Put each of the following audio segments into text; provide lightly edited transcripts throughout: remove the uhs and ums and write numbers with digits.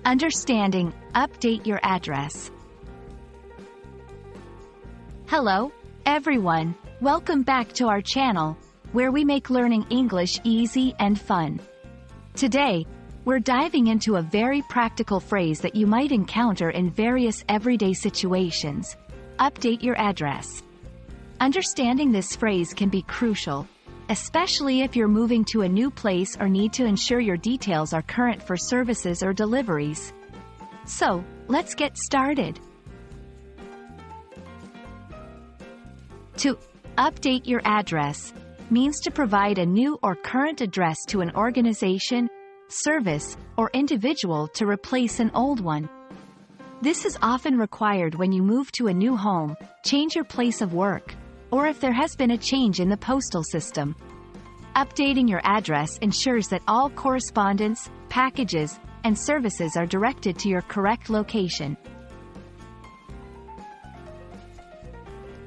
Understanding, update your address. Hello, everyone. Welcome back to our channel, where we make learning English easy and fun. Today, we're diving into a very practical phrase that you might encounter in various everyday situations. Update your address. Understanding this phrase can be crucial, especially if you're moving to a new place or need to ensure your details are current for services or deliveries. So, let's get started. To update your address means to provide a new or current address to an organization, service, or individual to replace an old one. This is often required when you move to a new home, change your place of work, or if there has been a change in the postal system. Updating your address ensures that all correspondence, packages, and services are directed to your correct location.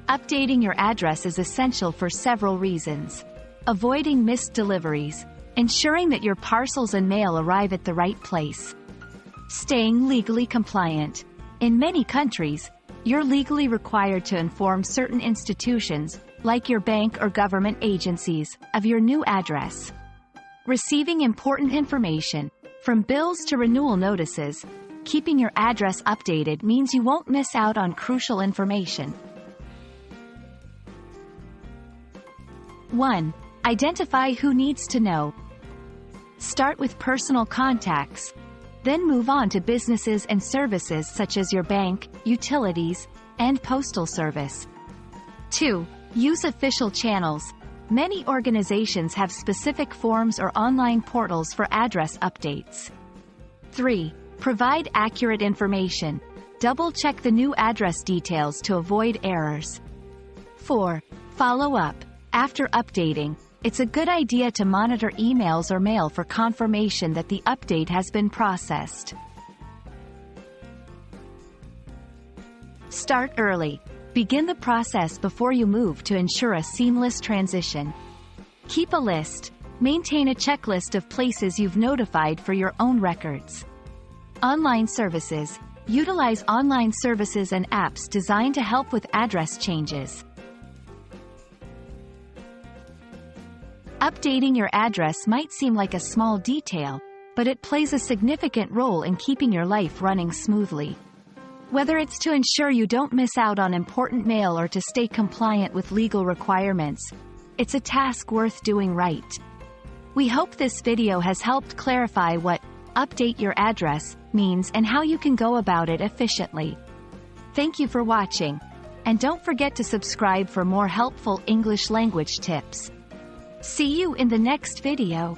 Updating your address is essential for several reasons. Avoiding missed deliveries, ensuring that your parcels and mail arrive at the right place. Staying legally compliant. In many countries, you're legally required to inform certain institutions, like your bank or government agencies, of your new address. Receiving important information, from bills to renewal notices. Keeping your address updated means you won't miss out on crucial information. 1. Identify who needs to know. Start with personal contacts. Then move on to businesses and services such as your bank, utilities, and postal service. 2. Use official channels. Many organizations have specific forms or online portals for address updates. 3. Provide accurate information. Double-check the new address details to avoid errors. 4. Follow up. After updating, it's a good idea to monitor emails or mail for confirmation that the update has been processed. Start early. Begin the process before you move to ensure a seamless transition. Keep a list. Maintain a checklist of places you've notified for your own records. Online services. Utilize online services and apps designed to help with address changes. Updating your address might seem like a small detail, but it plays a significant role in keeping your life running smoothly. Whether it's to ensure you don't miss out on important mail or to stay compliant with legal requirements, it's a task worth doing right. We hope this video has helped clarify what update your address means and how you can go about it efficiently. Thank you for watching, and don't forget to subscribe for more helpful English language tips. See you in the next video.